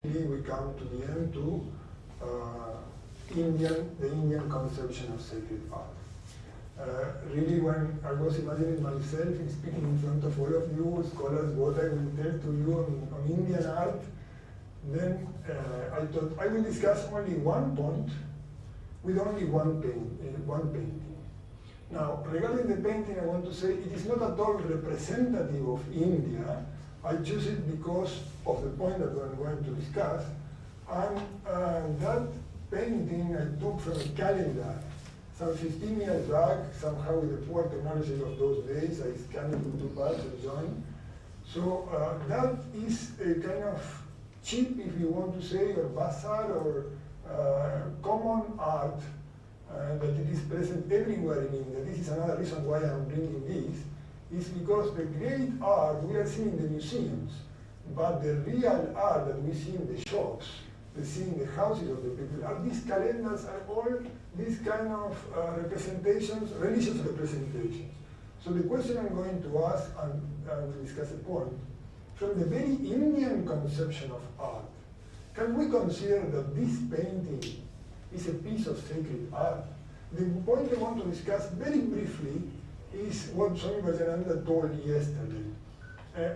we come to the end to the Indian conception of sacred art. Really, when I was imagining myself in speaking in front of all of you scholars what I will tell to you on Indian art, then I thought I will discuss only one point with only one painting. Now, regarding the painting, I want to say it is not at all representative of India. I choose it because of the point that I'm going to discuss. And that painting I took from a calendar, some 15 years back, somehow with the poor technology of those days, I scanned it in 2 parts and joined. So that is a kind of cheap, if you want to say, or bazaar, or common art that it is present everywhere in India. This is another reason why I'm bringing this, is because the great art we are seeing in the museums, but the real art that we see in the shops, we see in the houses of the people, are these calendars, are all these kind of representations, religious representations. So the question I'm going to ask, and we'll discuss a point, from the very Indian conception of art, can we consider that this painting is a piece of sacred art? The point I want to discuss very briefly is what Swami Vajananda told yesterday.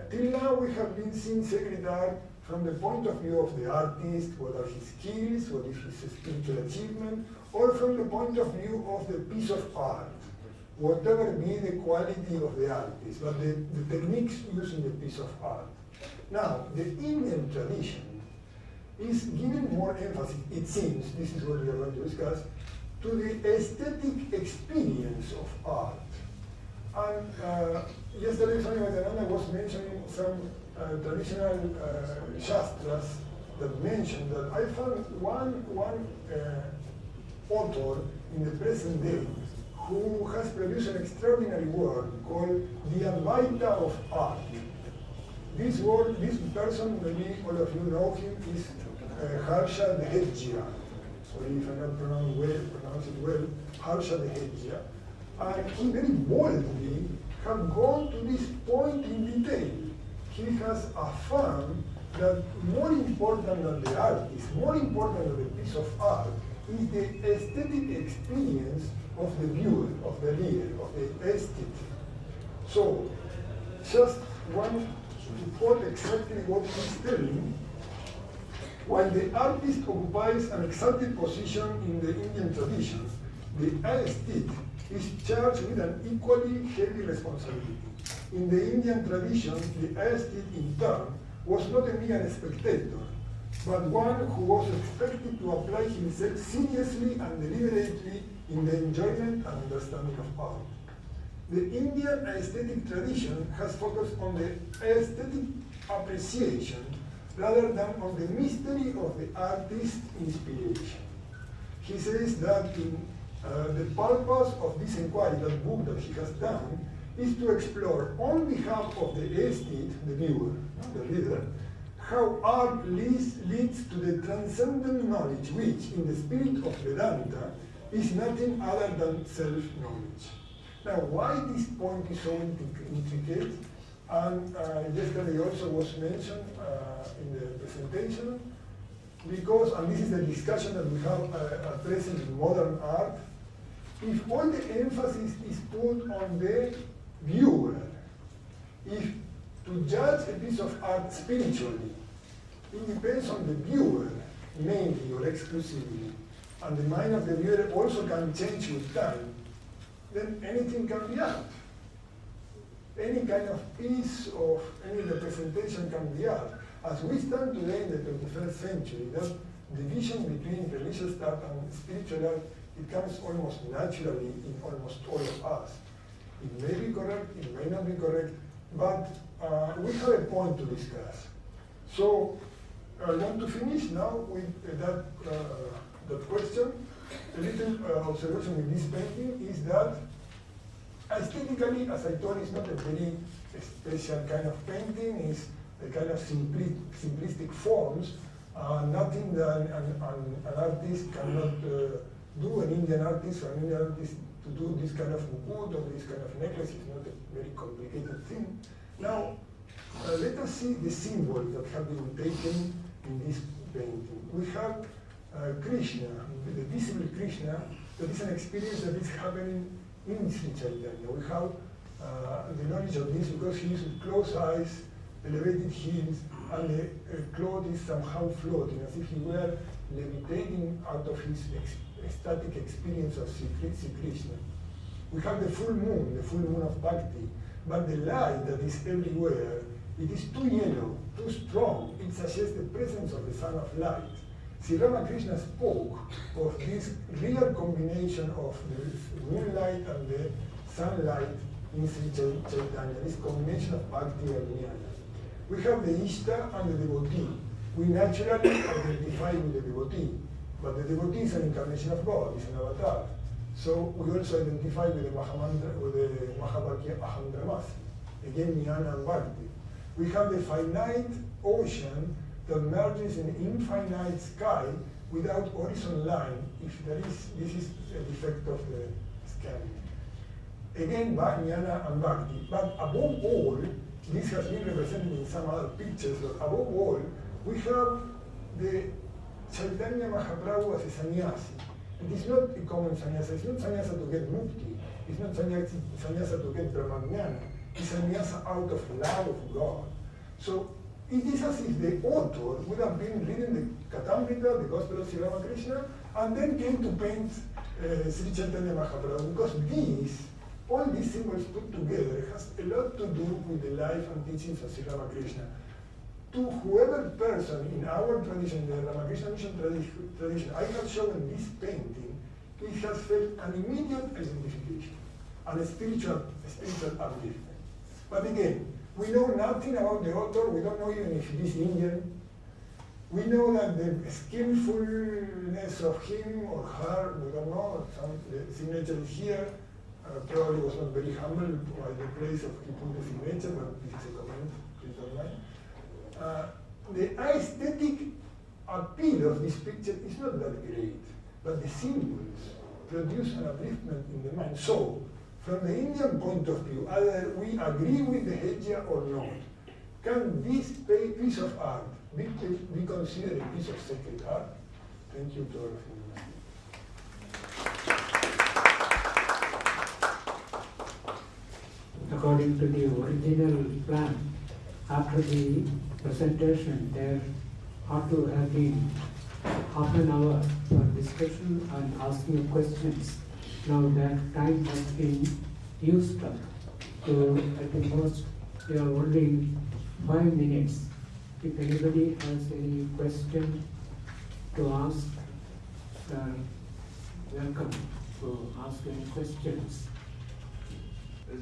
Till now we have been seeing sacred art from the point of view of the artist, what are his skills, what is his spiritual achievement, or from the point of view of the piece of art, whatever be the quality of the artist, but the techniques used in the piece of art. Now, the Indian tradition is giving more emphasis, it seems, this is what we are going to discuss, to the aesthetic experience of art. And yesterday, Swami Vajananda was mentioning some traditional shastras that mentioned that I found one author in the present day who has produced an extraordinary work called The Advaita of Art. This person, maybe all of you know him, is Harsha Dehejia, or if I not pronounce it well, Harsha Dehejia. And he very boldly has gone to this point in detail. He has affirmed that more important than the artist, more important than the piece of art, is the aesthetic experience of the viewer, of the reader, of the aesthete. So, just one to quote exactly what he's telling, while the artist occupies an exalted position in the Indian tradition, the aesthete is charged with an equally heavy responsibility. In the Indian tradition, the aesthete in turn was not a mere spectator, but one who was expected to apply himself seriously and deliberately in the enjoyment and understanding of art. The Indian aesthetic tradition has focused on the aesthetic appreciation rather than on the mystery of the artist's inspiration. He says that in the purpose of this inquiry, that book that he has done, is to explore on behalf of the aesthete, the viewer, the reader, how art leads to the transcendent knowledge which, in the spirit of Vedanta, is nothing other than self-knowledge. Now, why this point is so intricate, and yesterday also was mentioned in the presentation, because, and this is the discussion that we have at present in modern art, if all the emphasis is put on the viewer, if to judge a piece of art spiritually, it depends on the viewer, mainly or exclusively, and the mind of the viewer also can change with time, then anything can be art. Any kind of piece of any representation can be art. As we stand today in the 21st century, that division between religious art and spiritual art, it comes almost naturally in almost all of us. It may be correct, it may not be correct, but we have a point to discuss. So I want to finish now with that question. A little observation with this painting is that aesthetically, as I told, it's not a very special kind of painting, it's a kind of simplistic forms, nothing that an artist cannot do, an Indian artist or an Indian artist to do this kind of mukut or this kind of necklace is not a very complicated thing. Now, let us see the symbols that have been taken in this painting. We have Krishna, the visible Krishna, that is an experience that is happening in Sri Chaitanya. We have the knowledge of this because he uses closed eyes, elevated heels, and the cloth is somehow floating, as if he were levitating out of his ecstatic experience of Sri Krishna. We have the full moon of Bhakti, but the light that is everywhere, it is too yellow, too strong. It suggests the presence of the Son of Light. Sri Ramakrishna spoke of this real combination of the moonlight and the sunlight in Sri Chaitanya, this combination of Bhakti and Jnana. We have the Ishta and the devotee. We naturally identify with the devotee, but the devotee is an incarnation of God, is an avatar. So we also identify with the Mahavakya Aham Brahmasmi, again Jnana and Bhakti. We have the finite ocean that merges in infinite sky without horizon line, if there is, this is a defect of the scanning. Again, Jnana and Bhakti. But above all, this has been represented in some other pictures, but above all, we have the Chaitanya Mahaprabhu as a sannyasi. It is not a common sannyasa, it's not sannyasa to get mukti, it's not sannyasa to get brahmajnana, it's sannyasa out of love of God. So it is as if the author would have been reading the Katamrita, the Gospel of Sri Ramakrishna, and then came to paint Sri Chaitanya Mahaprabhu, because all these symbols put together has a lot to do with the life and teachings of Sri Ramakrishna. To whoever person in our tradition, the Ramakrishna mission tradition, I have shown this painting, it has felt an immediate identification and a spiritual upliftment. But again, we know nothing about the author, we don't know even if he is Indian. We know that the skillfulness of him or her, we don't know, the signature is here, probably was not very humble by the place of he put the signature, but this is a comment, please don't mind. The aesthetic appeal of this picture is not that great, but the symbols produce an upliftment in the mind. So, from the Indian point of view, either we agree with the Hejya or not, can this piece of art be considered a piece of sacred art? Thank you to all of you. According to the original plan, after the presentation, there ought to have been half an hour for discussion and asking of questions. Now that time has been used up. So at the most, we have only 5 minutes. If anybody has any question to ask, welcome to ask any questions.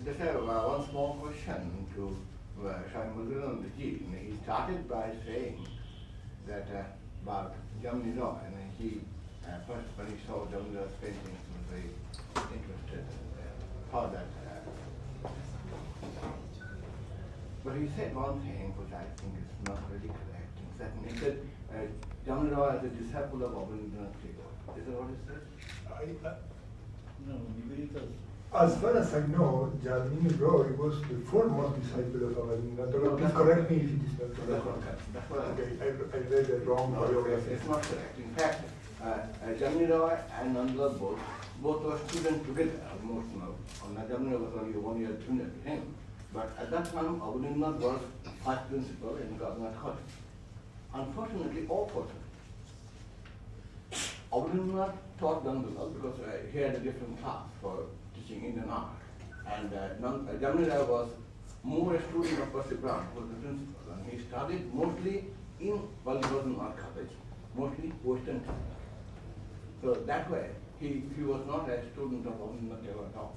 Just one small question to Shamudran Ji. He started by saying that about Jamnino, and he first when he saw Jamnino's painting, he was very interested and thought that. But he said one thing which I think is not really correct. He said Jamnino as a disciple of Abhindranath Tagore. Is that what he said? No, he does. As far as I know, Jamini Roy was the foremost disciple of Abhindranath Tagore. Please correct me if it is not correct. That's what okay, I read it wrong. No, it's not correct. In fact, Jamini Roy and Nandlal both were students together almost now. Jamini was only 1 year junior to him. But at that time, Abhindranath was vice principal in Government College. Unfortunately, or fortunately, Abhindranath taught Nandlal because he had a different class for teaching Indian art. And Jamini Roy was more a student of Percy Brown, who was the principal. And he studied mostly while he was in art college, mostly Western technique. So that way, he was not a student of Abhindranath Tagore at all.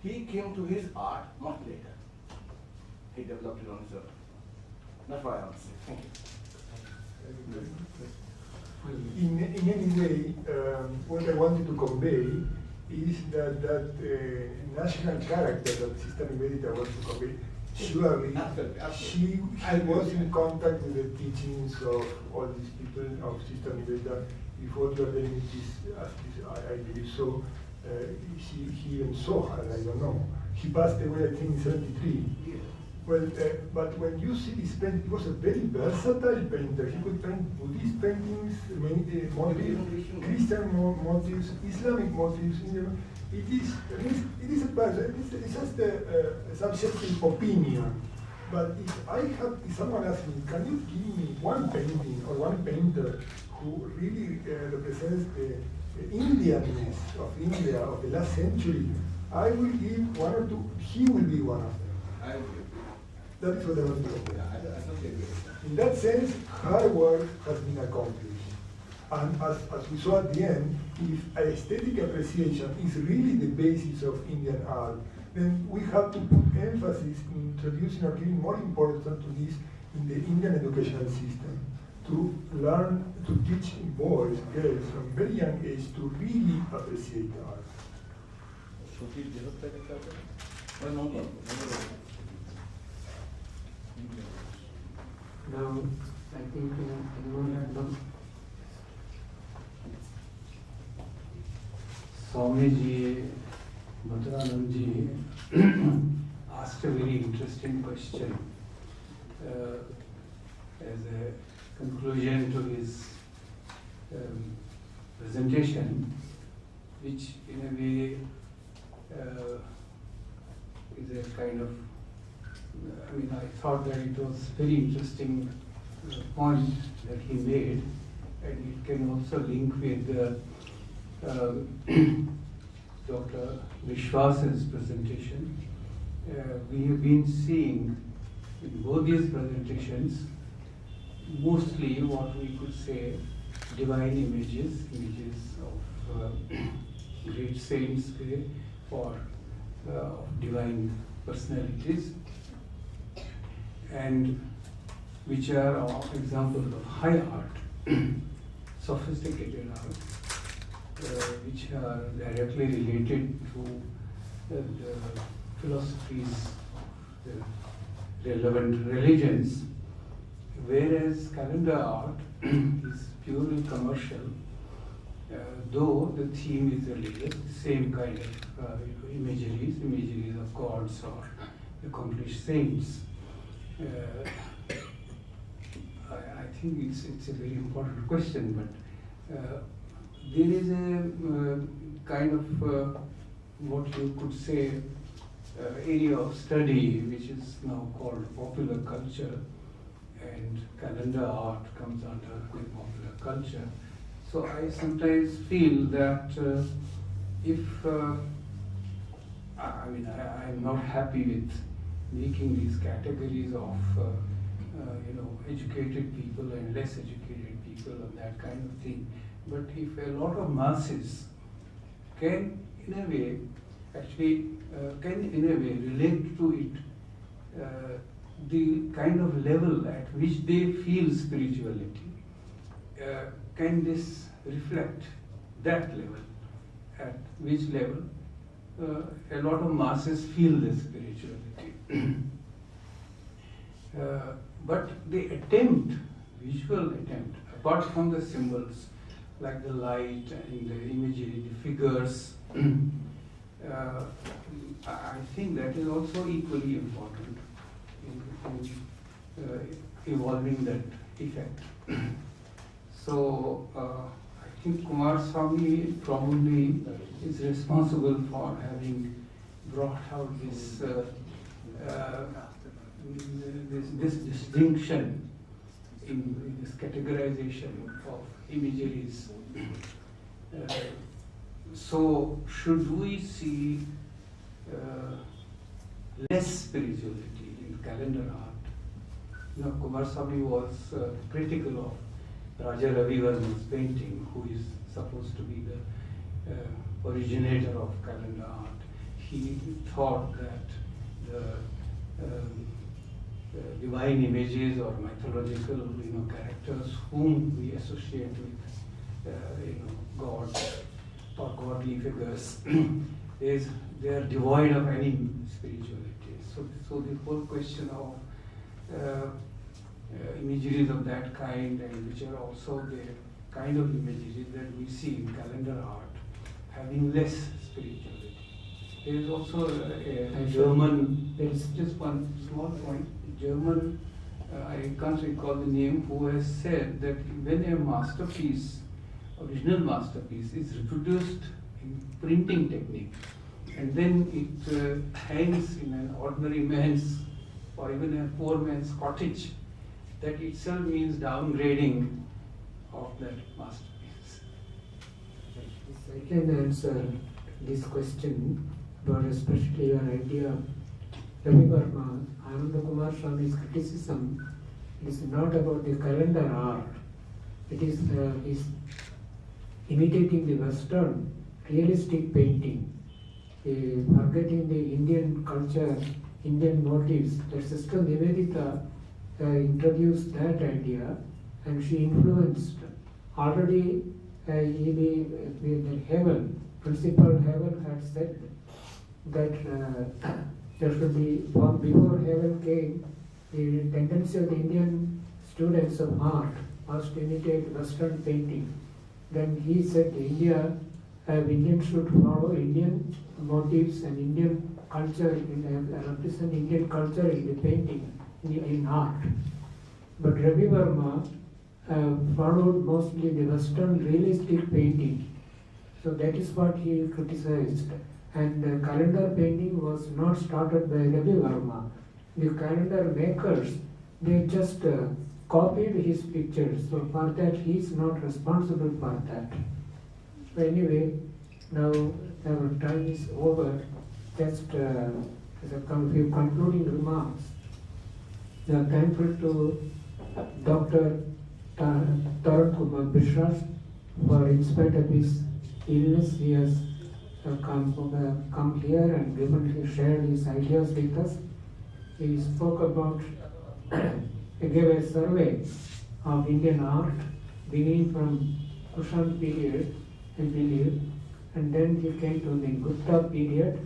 He came to his art much later. He developed it on his own. That's why I want to say thank you. In any way, what I wanted to convey is that national character that Sister Nivedita wants to convey. Surely, she was in contact with the teachings of all these people, of Sister Nivedita, before the identities, I believe so. He even saw her, I don't know. He passed away, I think, in 73. Well, but when you see this painting, he was a very versatile painter. He could paint Buddhist paintings, many motifs, Christian motifs, Islamic motifs. It is a person. It's just a subjective opinion. But if someone asks me, can you give me one painting or one painter who really represents the Indianness of India of the last century, I will give one or two. He will be one of them. I agree. That is what I want to do. Yeah, I totally agree. In that sense, hard work has been accomplished. And as we saw at the end, if aesthetic appreciation is really the basis of Indian art, then we have to put emphasis in introducing or giving more importance to this in the Indian educational system, to learn, to teach boys, girls from very young age to really appreciate art. Shruti, do you have that example? Well, no. Now, I think Swamiji, Madhuranandji asked a very interesting question as a conclusion to his presentation, which in a way is a kind of, I thought that it was very interesting point that he made, and it can also link with Dr. Vishwas's presentation. We have been seeing in both these presentations mostly what we could say divine images of great saints or of divine personalities, and which are examples of high art, sophisticated art, which are directly related to the philosophies of the relevant religions, whereas calendar art is purely commercial, though the theme is religious, same kind of imageries of gods or accomplished saints. I think it's a very important question, but there is a kind of what you could say area of study which is now called popular culture, and calendar art comes under the popular culture. So I sometimes feel that if I'm not happy with making these categories of educated people and less educated people and that kind of thing. But if a lot of masses can in a way relate to it, the kind of level at which they feel spirituality, can this reflect that level, at which level a lot of masses feel the spirituality. But the visual attempt, apart from the symbols like the light and the imagery, the figures, I think that is also equally important in evolving that effect. So I think Kumaraswamy probably is responsible for having brought out this this distinction in this categorization of imageries. So should we see less spirituality in calendar art? Kumaraswamy was critical of Raja Ravi Varma's painting, who is supposed to be the originator of calendar art. He thought that the divine images or mythological characters whom we associate with gods or godly figures, they are devoid of any spirituality. So the whole question of imageries of that kind, and which are also the kind of imageries that we see in calendar art, having less spirituality. There is also a I German, there is just one small point, German, I can't recall the name, who has said that when a masterpiece, original masterpiece, is reproduced in printing technique, and then it hangs in an ordinary man's or even a poor man's cottage, that itself means downgrading of that masterpiece. I can answer this question, but especially your idea of Ravi Verma, Ananda Kumar Swami's criticism is not about the calendar art. It is imitating the Western realistic painting, forgetting the Indian culture, Indian motifs. That Sister Nivedita introduced that idea, and she influenced. Already, the Heaven, Principal Heaven had said that there should be, before Heaven came, the tendency of the Indian students of art was to imitate Western painting. Then he said Indians should follow Indian motifs and Indian culture, represent Indian culture in the painting, in art. But Ravi Verma followed mostly the Western realistic painting. So that is what he criticized. And calendar painting was not started by Ravi Verma. The calendar makers, they just copied his pictures. So for that, he is not responsible for that. So anyway, now our time is over. Just as a few concluding remarks. We are thankful to Dr. Tarun Kumar Biswas for, in spite of his illness, he has come here and shared his ideas with us. He spoke about, he gave a survey of Indian art beginning from Kushan period, I believe, and then he came to the Gupta period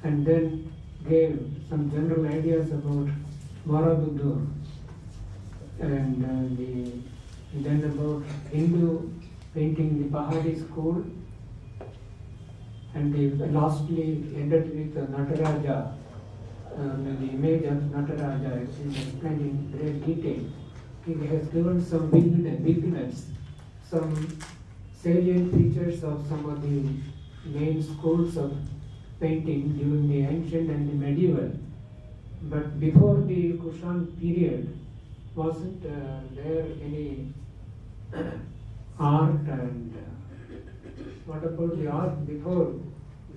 and then gave some general ideas about Borobudur and then about Hindu painting, the Pahadi school, and lastly ended with Nataraja, the image of Nataraja is explained in great detail. He has given some vignettes, some salient features of some of the main schools of painting during the ancient and the medieval. But before the Kushan period, wasn't there any art, and what about the art before?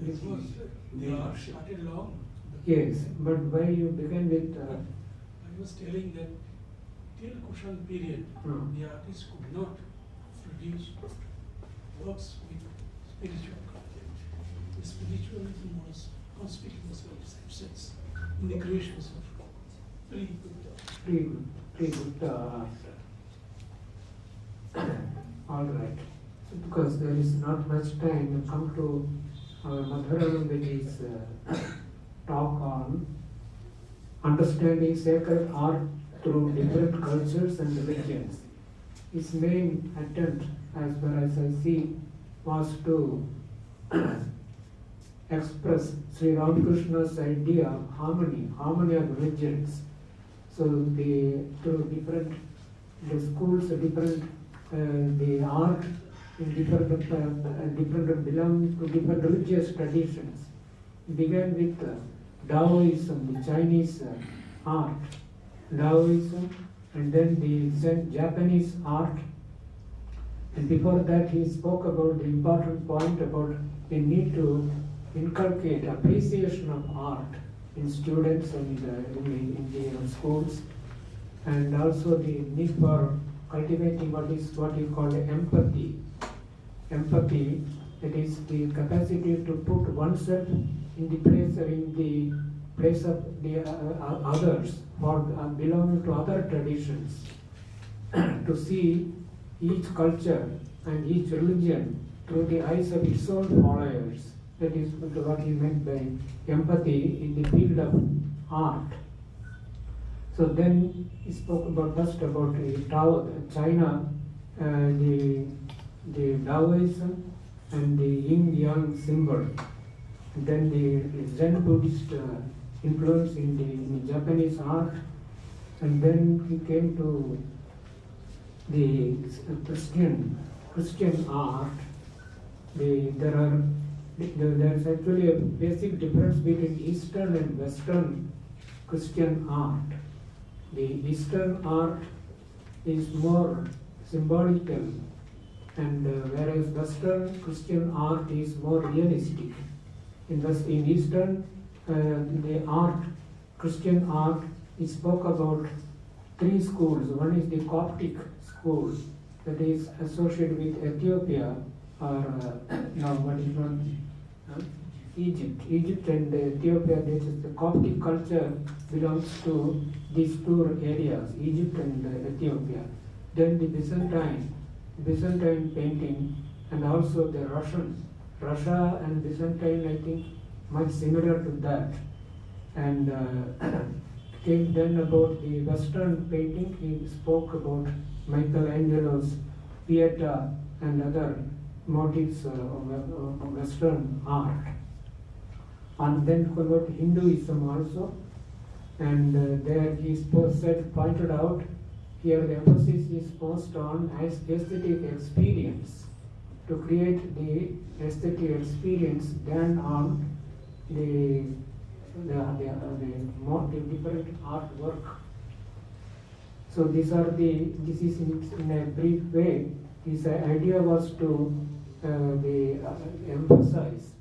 The art started long. Yes, but why you began with? I was telling that till Kushan period, the artists could not produce works with spiritual content. The spiritualism was conspicuous of sense in the creations of pre-Buddha. Pre-Buddha art. All right. So because there is not much time, we come to our Madhuranandji's talk on understanding sacred art through different cultures and religions. His main attempt, as far as I see, was to express Sri Ramakrishna's idea of harmony of religions. So through different schools, the art in different belong to different religious traditions. It began with Taoism, the Chinese art, Taoism, and then the Japanese art. And before that, he spoke about the important point about the need to inculcate appreciation of art in students and in the schools, and also the need for cultivating what he called empathy. Empathy, that is the capacity to put oneself in the place of the others, or belonging to other traditions, to see each culture and each religion through the eyes of its own followers. That is what he meant by empathy in the field of art. So then he spoke first about China, the Taoism and the yin-yang symbol. then the Zen Buddhist influence in the Japanese art, and then he came to the Christian art. There's actually a basic difference between Eastern and Western Christian art. The Eastern art is more symbolical, and whereas Western Christian art is more realistic. In Eastern, the art, Christian art, it spoke about three schools. One is the Coptic school that is associated with Ethiopia, or now what is known Egypt. Egypt and Ethiopia, this is the Coptic culture belongs to these two areas, Egypt and Ethiopia. Then the Byzantine painting, and also the Russia and Byzantine, I think, much similar to that. And came then about the Western painting. He spoke about Michelangelo's Pieta and other motifs of Western art. And then about Hinduism also. And there he pointed out, here the emphasis is posed on aesthetic experience, to create the aesthetic experience than on the different artwork. So this is in a brief way. His idea was to emphasize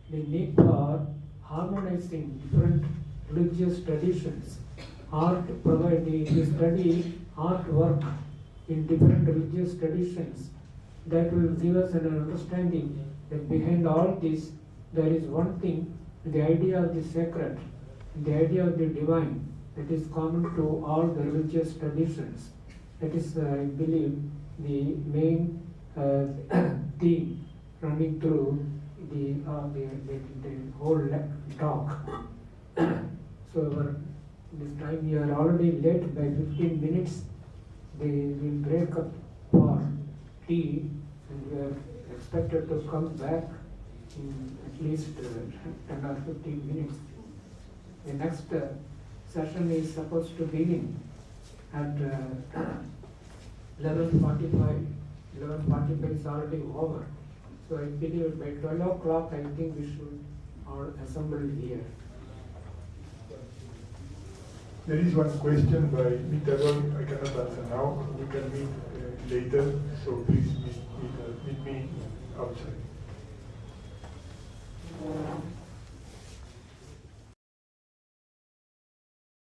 the need for harmonizing different religious traditions. To study artwork in different religious traditions, that will give us an understanding that behind all this there is one thing, the idea of the sacred, the idea of the divine, that is common to all the religious traditions. That is, I believe, the main theme running through the whole talk. So this time we are already late by 15 minutes. They will break up for tea, and we are expected to come back in at least 10 or 15 minutes. The next session is supposed to begin at 11:45. 11:45 is already over. So I believe by 12 o'clock, I think we should all assemble here. There is one question by Mr. Roy. I cannot answer now. We can meet later, so please meet me outside.